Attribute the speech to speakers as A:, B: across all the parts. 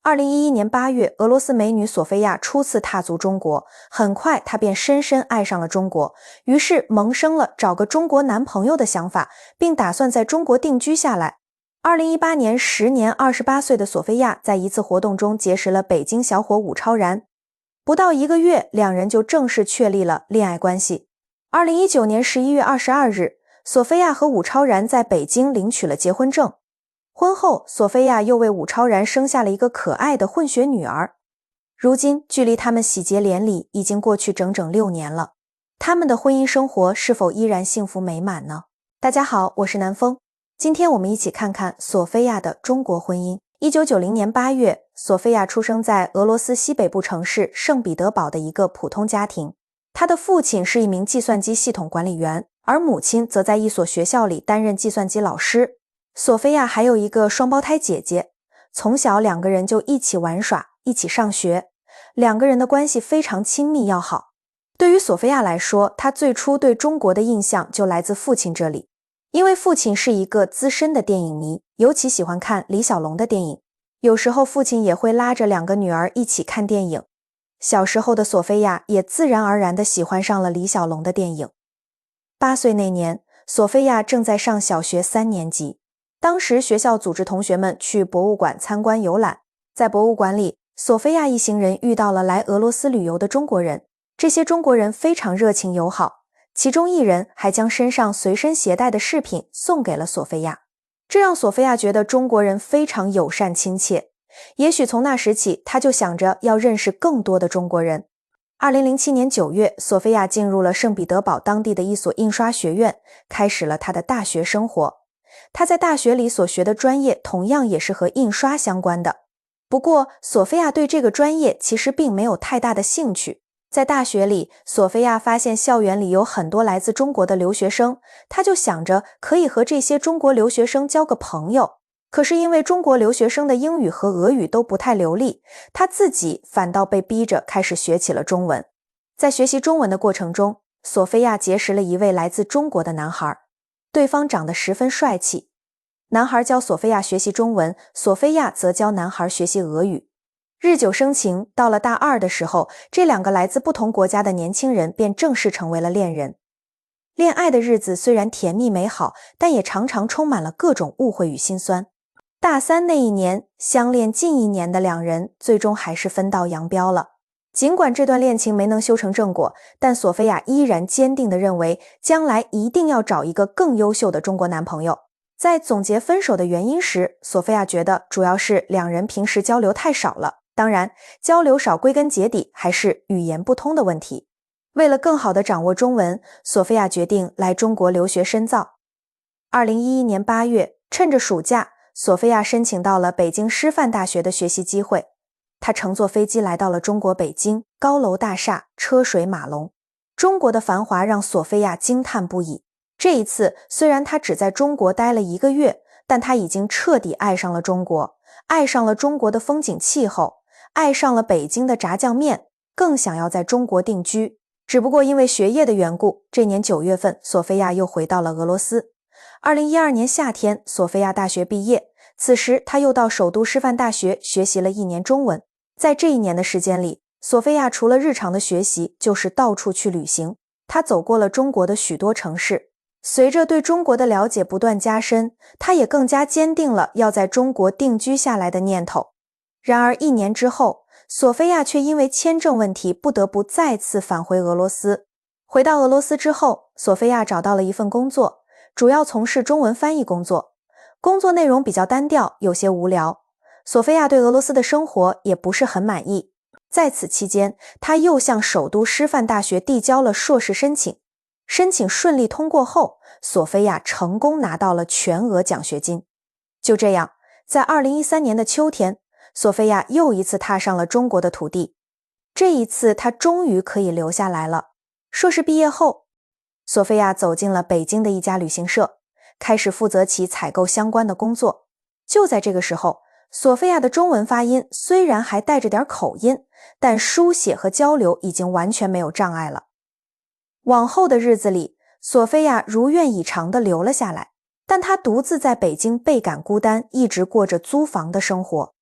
A: 2011年8月，俄罗斯美女索菲亚初次踏足中国，很快她便深深爱上了中国，于是萌生了找个中国男朋友的想法，并打算在中国定居下来。2018年，时年28岁的索菲亚在一次活动中结识了北京小伙武超然，不到1个月，两人就正式确立了恋爱关系。2019年11月22日，索菲亚和武超然在北京领取了结婚证。婚后，索菲亚又为武超然生下了一个可爱的混血女儿。如今，距离他们喜结连理已经过去整整6年了。他们的婚姻生活是否依然幸福美满呢？大家好，我是南风。今天我们一起看看索菲亚的中国婚姻。1990年8月，索菲亚出生在俄罗斯西北部城市圣彼得堡的一个普通家庭。她的父亲是一名计算机系统管理员，而母亲则在一所学校里担任计算机老师。索菲亚还有一个双胞胎姐姐，从小两个人就一起玩耍，一起上学，两个人的关系非常亲密要好。对于索菲亚来说，她最初对中国的印象就来自父亲这里，因为父亲是一个资深的电影迷，尤其喜欢看李小龙的电影，有时候父亲也会拉着两个女儿一起看电影。小时候的索菲亚也自然而然地喜欢上了李小龙的电影。8岁那年，索菲亚正在上小学3年级。当时学校组织同学们去博物馆参观游览，在博物馆里，索菲亚一行人遇到了来俄罗斯旅游的中国人，这些中国人非常热情友好，其中一人还将身上随身携带的饰品送给了索菲亚，这让索菲亚觉得中国人非常友善亲切。也许从那时起，她就想着要认识更多的中国人。2007年9月，索菲亚进入了圣彼得堡当地的一所印刷学院，开始了她的大学生活。她在大学里所学的专业同样也是和印刷相关的。不过，索菲亚对这个专业其实并没有太大的兴趣。在大学里，索菲亚发现校园里有很多来自中国的留学生，她就想着可以和这些中国留学生交个朋友。可是因为中国留学生的英语和俄语都不太流利，她自己反倒被逼着开始学起了中文。在学习中文的过程中，索菲亚结识了一位来自中国的男孩，对方长得十分帅气。男孩教索菲亚学习中文，索菲亚则教男孩学习俄语。日久生情，到了大2的时候，这两个来自不同国家的年轻人便正式成为了恋人。恋爱的日子虽然甜蜜美好，但也常常充满了各种误会与心酸。大3那一年，相恋近1年的两人最终还是分道扬镳了。尽管这段恋情没能修成正果，但索菲亚依然坚定地认为将来一定要找一个更优秀的中国男朋友。在总结分手的原因时，索菲亚觉得主要是两人平时交流太少了，当然，交流少归根结底还是语言不通的问题。为了更好地掌握中文，索菲亚决定来中国留学深造。2011年8月，趁着暑假，索菲亚申请到了北京师范大学的学习机会。她乘坐飞机来到了中国北京，高楼大厦，车水马龙。中国的繁华让索菲亚惊叹不已。这一次，虽然她只在中国待了1个月，但她已经彻底爱上了中国，爱上了中国的风景气候，爱上了北京的炸酱面，更想要在中国定居。只不过因为学业的缘故，这年9月份，索菲亚又回到了俄罗斯。2012年夏天，索菲亚大学毕业，此时她又到首都师范大学学习了1年中文。在这1年的时间里，索菲亚除了日常的学习，就是到处去旅行。她走过了中国的许多城市。随着对中国的了解不断加深，她也更加坚定了要在中国定居下来的念头。然而1年之后，索菲亚却因为签证问题不得不再次返回俄罗斯。回到俄罗斯之后，索菲亚找到了一份工作，主要从事中文翻译工作。工作内容比较单调，有些无聊。索菲亚对俄罗斯的生活也不是很满意。在此期间，她又向首都师范大学递交了硕士申请。申请顺利通过后，索菲亚成功拿到了全额奖学金。就这样，在2013年的秋天，索菲亚又一次踏上了中国的土地。这一次，她终于可以留下来了。硕士毕业后，索菲亚走进了北京的一家旅行社，开始负责起采购相关的工作。就在这个时候，索菲亚的中文发音虽然还带着点口音，但书写和交流已经完全没有障碍了。往后的日子里，索菲亚如愿以偿地留了下来，但她独自在北京倍感孤单，一直过着租房的生活。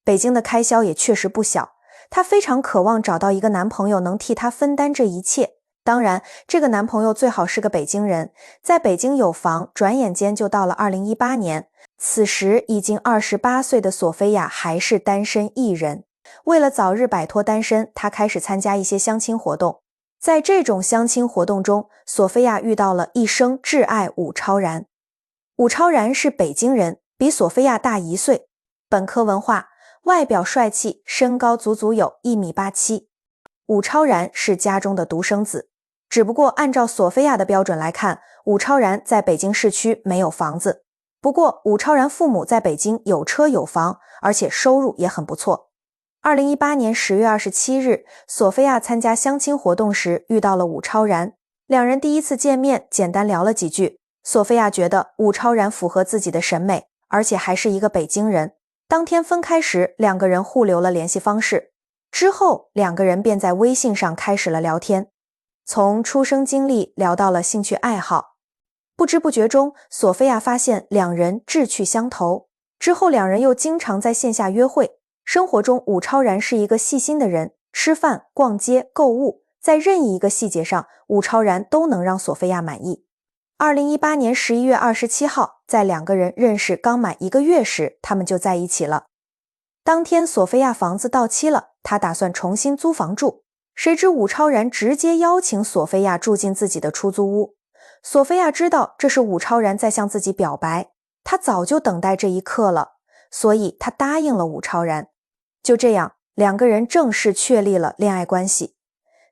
A: 北京的开销也确实不小，她非常渴望找到一个男朋友能替她分担这一切。当然，这个男朋友最好是个北京人，在北京有房。转眼间就到了2018年，此时已经28岁的索菲亚还是单身一人。为了早日摆脱单身，她开始参加一些相亲活动。在这种相亲活动中，索菲亚遇到了一生挚爱武超然。武超然是北京人，比索菲亚大1岁，本科文化，外表帅气，身高足足有1.87米。武超然是家中的独生子，只不过按照索菲亚的标准来看，武超然在北京市区没有房子。不过武超然父母在北京有车有房，而且收入也很不错。2018年10月27日，索菲亚参加相亲活动时遇到了武超然，两人第一次见面简单聊了几句。索菲亚觉得武超然符合自己的审美，而且还是一个北京人。当天分开时，两个人互留了联系方式。之后，两个人便在微信上开始了聊天，从出生经历聊到了兴趣爱好。不知不觉中，索菲亚发现两人志趣相投。之后，两人又经常在线下约会。生活中，武超然是一个细心的人，吃饭、逛街、购物，在任意一个细节上，武超然都能让索菲亚满意。2018年11月27号，在两个人认识刚满1个月时，他们就在一起了。当天，索菲亚房子到期了，她打算重新租房住，谁知武超然直接邀请索菲亚住进自己的出租屋。索菲亚知道这是武超然在向自己表白，她早就等待这一刻了，所以她答应了武超然。就这样，两个人正式确立了恋爱关系。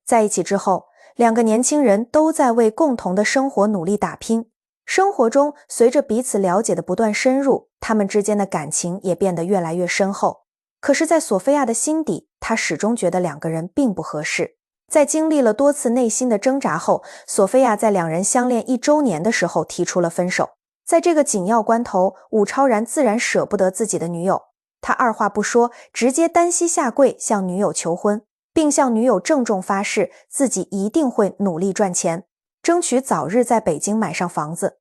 A: 在一起之后，两个年轻人都在为共同的生活努力打拼。生活中，随着彼此了解的不断深入，他们之间的感情也变得越来越深厚。可是在索菲亚的心底，她始终觉得两个人并不合适。在经历了多次内心的挣扎后，索菲亚在两人相恋1周年的时候提出了分手。在这个紧要关头，武超然自然舍不得自己的女友，他二话不说，直接单膝下跪向女友求婚，并向女友郑重发誓自己一定会努力赚钱，争取早日在北京买上房子。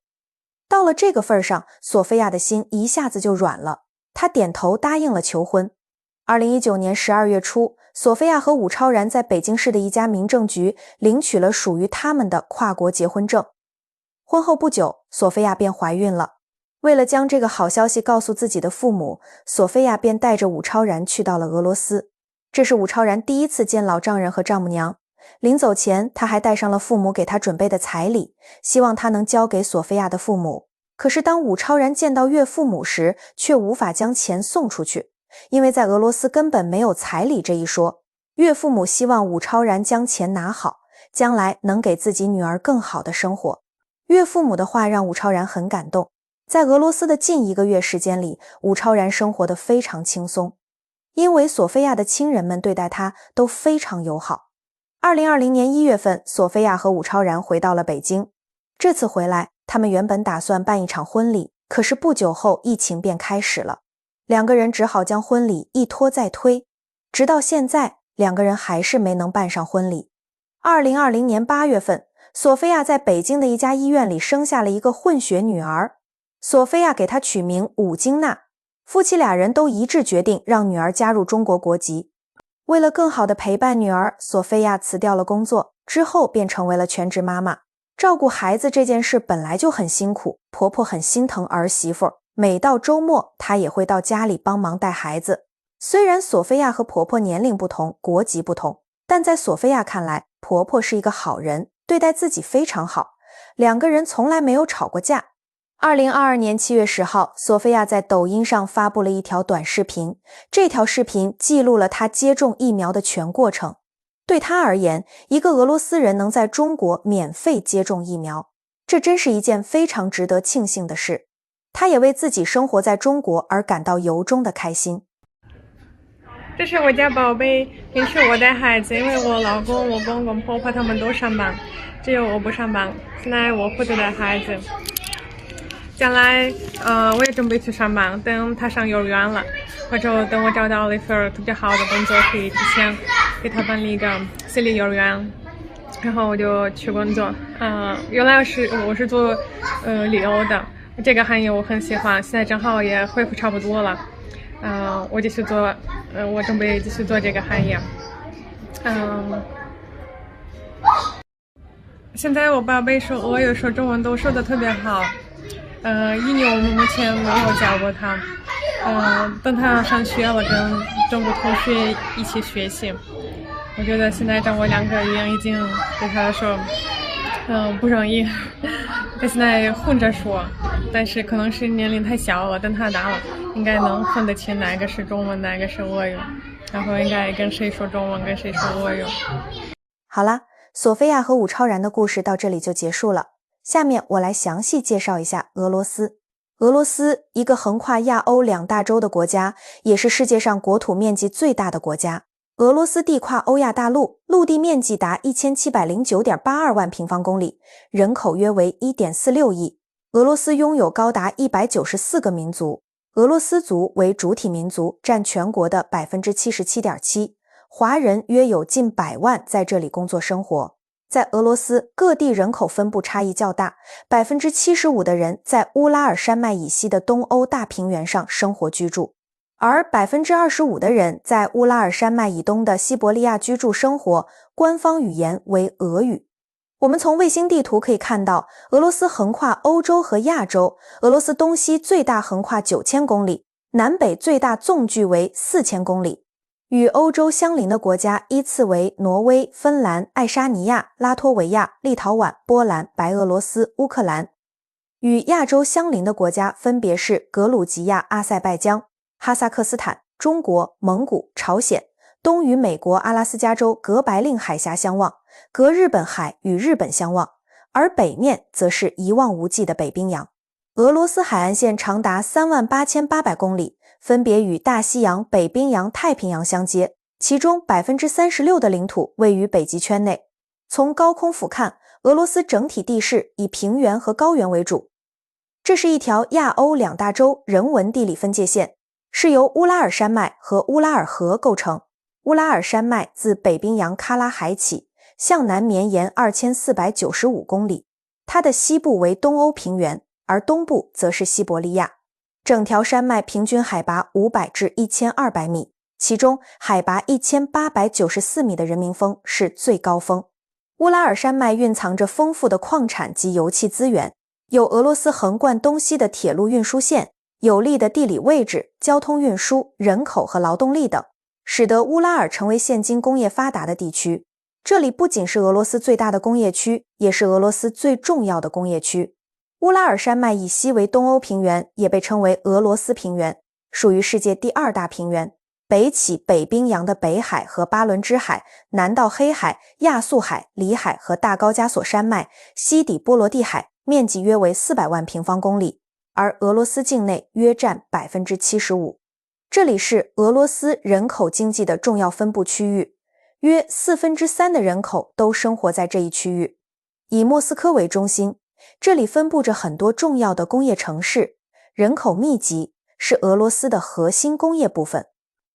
A: 到了这个份上，索菲亚的心一下子就软了，她点头答应了求婚。2019年12月初，索菲亚和武超然在北京市的一家民政局领取了属于他们的跨国结婚证。婚后不久，索菲亚便怀孕了。为了将这个好消息告诉自己的父母，索菲亚便带着武超然去到了俄罗斯。这是武超然第一次见老丈人和丈母娘。临走前，他还带上了父母给他准备的彩礼，希望他能交给索菲亚的父母。可是当武超然见到岳父母时，却无法将钱送出去，因为在俄罗斯根本没有彩礼这一说。岳父母希望武超然将钱拿好，将来能给自己女儿更好的生活。岳父母的话让武超然很感动。在俄罗斯的近1个月时间里，武超然生活得非常轻松，因为索菲亚的亲人们对待他都非常友好。2020年1月份，索菲亚和武超然回到了北京。这次回来，他们原本打算办一场婚礼，可是不久后疫情便开始了，两个人只好将婚礼一拖再推，直到现在，两个人还是没能办上婚礼。2020年8月份，索菲亚在北京的一家医院里生下了一个混血女儿。索菲亚给她取名武金娜，夫妻俩人都一致决定让女儿加入中国国籍。为了更好地陪伴女儿，索菲亚辞掉了工作，之后便成为了全职妈妈。照顾孩子这件事本来就很辛苦，婆婆很心疼儿媳妇，每到周末她也会到家里帮忙带孩子。虽然索菲亚和婆婆年龄不同，国籍不同，但在索菲亚看来，婆婆是一个好人，对待自己非常好，两个人从来没有吵过架。2022年7月10号，索菲亚在抖音上发布了一条短视频，这条视频记录了她接种疫苗的全过程。对她而言，一个俄罗斯人能在中国免费接种疫苗，这真是一件非常值得庆幸的事。她也为自己生活在中国而感到由衷的开心。
B: 这是我家宝贝，平时我带孩子，因为我老公、我公公、婆婆他们都上班，只有我不上班，现在我负责带孩子。将来我也准备去上班，等他上幼儿园了，或者等我找到了一份特别好的工作，可以提前给他办理一个私立幼儿园，然后我就去工作。原来我是做旅游的，这个行业我很喜欢，现在正好也恢复差不多了。我继续做，我准备继续做这个行业。现在我宝贝说俄语、说中文都说的特别好。英语我们目前没有教过他。等他上学了，跟中国同学一起学习。我觉得现在掌握2个语言已经对他来说，不容易。他现在混着说，但是可能是年龄太小了，等他大了，应该能分得清哪个是中文，哪个是俄语，然后应该跟谁说中文，跟谁说俄语。
A: 好啦，索菲亚和武超然的故事到这里就结束了。下面我来详细介绍一下俄罗斯。俄罗斯，一个横跨亚欧2大洲的国家，也是世界上国土面积最大的国家。俄罗斯地跨欧亚大陆，陆地面积达 1709.82 万平方公里，人口约为 1.46 亿。俄罗斯拥有高达194个民族，俄罗斯族为主体民族，占全国的 77.7%， 华人约有近100万在这里工作生活。在俄罗斯，各地人口分布差异较大， 75% 的人在乌拉尔山脉以西的东欧大平原上生活居住，而 25% 的人在乌拉尔山脉以东的西伯利亚居住生活，官方语言为俄语。我们从卫星地图可以看到，俄罗斯横跨欧洲和亚洲，俄罗斯东西最大横跨9000公里，南北最大纵距为4000公里。与欧洲相邻的国家依次为挪威、芬兰、爱沙尼亚、拉脱维亚、立陶宛、波兰、白俄罗斯、乌克兰。与亚洲相邻的国家分别是格鲁吉亚、阿塞拜疆、哈萨克斯坦、中国、蒙古、朝鲜。东与美国阿拉斯加州隔白令海峡相望，隔日本海与日本相望，而北面则是一望无际的北冰洋。俄罗斯海岸线长达38800公里，分别与大西洋、北冰洋、太平洋相接，其中 36% 的领土位于北极圈内。从高空俯瞰，俄罗斯整体地势以平原和高原为主。这是一条亚欧2大洲人文地理分界线，是由乌拉尔山脉和乌拉尔河构成。乌拉尔山脉自北冰洋喀拉海起，向南绵延2495公里，它的西部为东欧平原，而东部则是西伯利亚。整条山脉平均海拔500至1200米，其中海拔1894米的人民峰是最高峰。乌拉尔山脉蕴藏着丰富的矿产及油气资源，有俄罗斯横贯东西的铁路运输线，有利的地理位置、交通运输、人口和劳动力等，使得乌拉尔成为现今工业发达的地区。这里不仅是俄罗斯最大的工业区，也是俄罗斯最重要的工业区。乌拉尔山脉以西为东欧平原，也被称为俄罗斯平原，属于世界第2大平原。北起北冰洋的北海和巴伦支海，南到黑海、亚速海、里海和大高加索山脉，西抵波罗的海，面积约为400万平方公里，而俄罗斯境内约占 75%。这里是俄罗斯人口经济的重要分布区域，约3/4的人口都生活在这一区域。以莫斯科为中心，这里分布着很多重要的工业城市，人口密集，是俄罗斯的核心工业部分。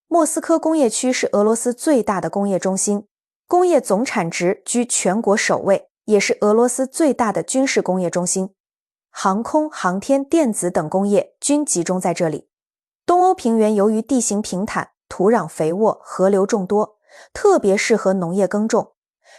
A: 莫斯科工业区是俄罗斯最大的工业中心，工业总产值居全国首位，也是俄罗斯最大的军事工业中心。航空、航天、电子等工业均集中在这里。东欧平原由于地形平坦，土壤肥沃，河流众多，特别适合农业耕种，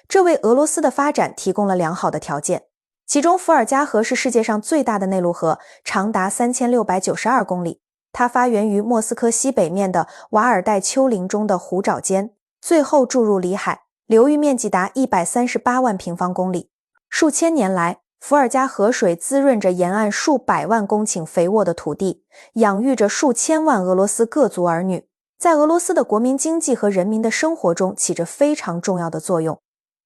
A: 这为俄罗斯的发展提供了良好的条件。其中伏尔加河是世界上最大的内陆河，长达3692公里。它发源于莫斯科西北面的瓦尔代丘陵中的湖沼间，最后注入里海，流域面积达138万平方公里。数千年来，伏尔加河水滋润着沿岸数百万公顷肥沃的土地，养育着数千万俄罗斯各族儿女，在俄罗斯的国民经济和人民的生活中起着非常重要的作用。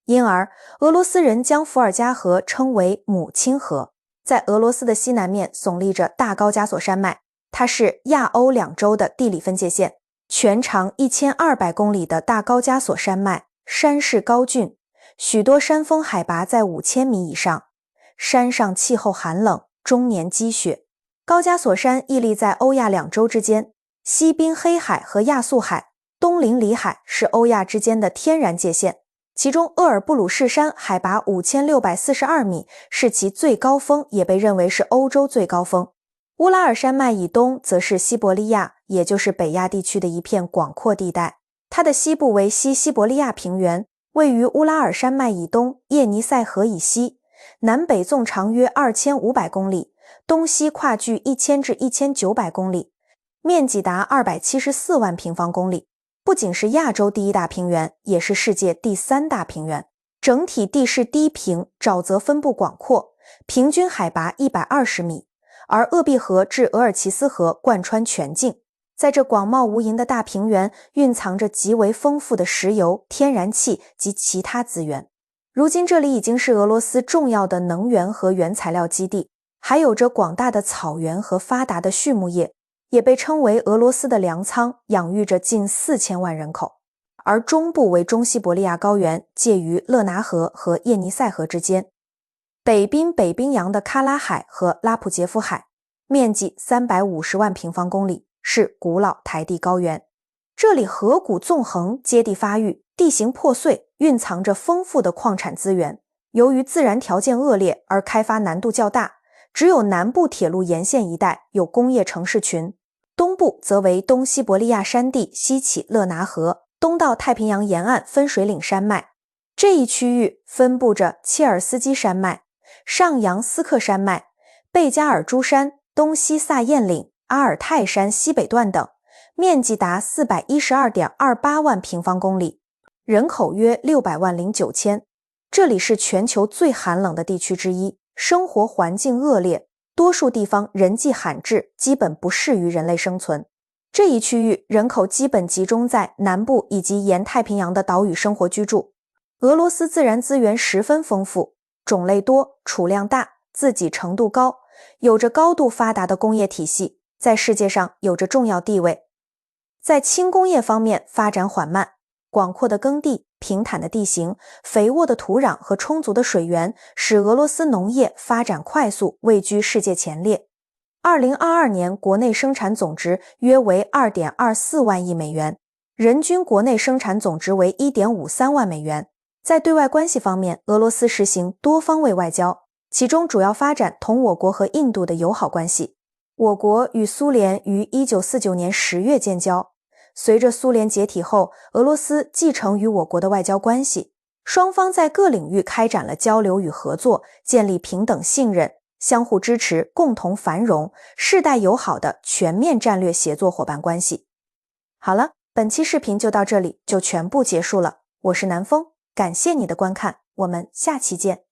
A: 因而，俄罗斯人将伏尔加河称为母亲河。在俄罗斯的西南面耸立着大高加索山脉，它是亚欧2洲的地理分界线。全长1200公里的大高加索山脉，山势高峻，许多山峰海拔在5000米以上，山上气候寒冷，终年积雪。高加索山屹立在欧亚2洲之间，西濒黑海和亚速海，东临里海，是欧亚之间的天然界限。其中鄂尔布鲁士山海拔5642米，是其最高峰，也被认为是欧洲最高峰。乌拉尔山脉以东则是西伯利亚、也就是北亚地区的一片广阔地带。它的西部为西西伯利亚平原，位于乌拉尔山脉以东，叶尼塞河以西，南北纵长约2500公里，东西跨距1000至1900公里，面积达274万平方公里，不仅是亚洲第一大平原，也是世界第3大平原。整体地势低平，沼泽分布广阔，平均海拔120米，而鄂毕河至额尔齐斯河贯穿全境。在这广袤无垠的大平原，蕴藏着极为丰富的石油、天然气及其他资源。如今这里已经是俄罗斯重要的能源和原材料基地，还有着广大的草原和发达的畜牧业，也被称为俄罗斯的粮仓，养育着近4000万人口。而中部为中西伯利亚高原，介于勒拿河和叶尼塞河之间。北濒北冰洋的喀拉海和拉普杰夫海，面积350万平方公里，是古老台地高原。这里河谷纵横，阶地发育，地形破碎，蕴藏着丰富的矿产资源。由于自然条件恶劣而开发难度较大，只有南部铁路沿线一带有工业城市群，东部则为东西伯利亚山地西起勒拿河，东到太平洋沿岸分水岭山脉。这一区域分布着切尔斯基山脉、上扬斯克山脉、贝加尔诸山、东西萨彦岭、阿尔泰山西北段等，面积达 412.28 万平方公里，人口约600万零9千。这里是全球最寒冷的地区之一，生活环境恶劣，多数地方人迹罕至，基本不适于人类生存。这一区域人口基本集中在南部以及沿太平洋的岛屿生活居住。俄罗斯自然资源十分丰富，种类多，储量大，自给程度高，有着高度发达的工业体系，在世界上有着重要地位。在轻工业方面发展缓慢，广阔的耕地、平坦的地形、肥沃的土壤和充足的水源，使俄罗斯农业发展快速，位居世界前列。2022年国内生产总值约为 2.24 万亿美元，人均国内生产总值为 1.53 万美元。在对外关系方面，俄罗斯实行多方位外交，其中主要发展同我国和印度的友好关系。我国与苏联于1949年10月建交，随着苏联解体后，俄罗斯继承与我国的外交关系，双方在各领域开展了交流与合作，建立平等信任、相互支持、共同繁荣、世代友好的全面战略协作伙伴关系。好了，本期视频就到这里，就全部结束了。我是南风，感谢你的观看，我们下期见。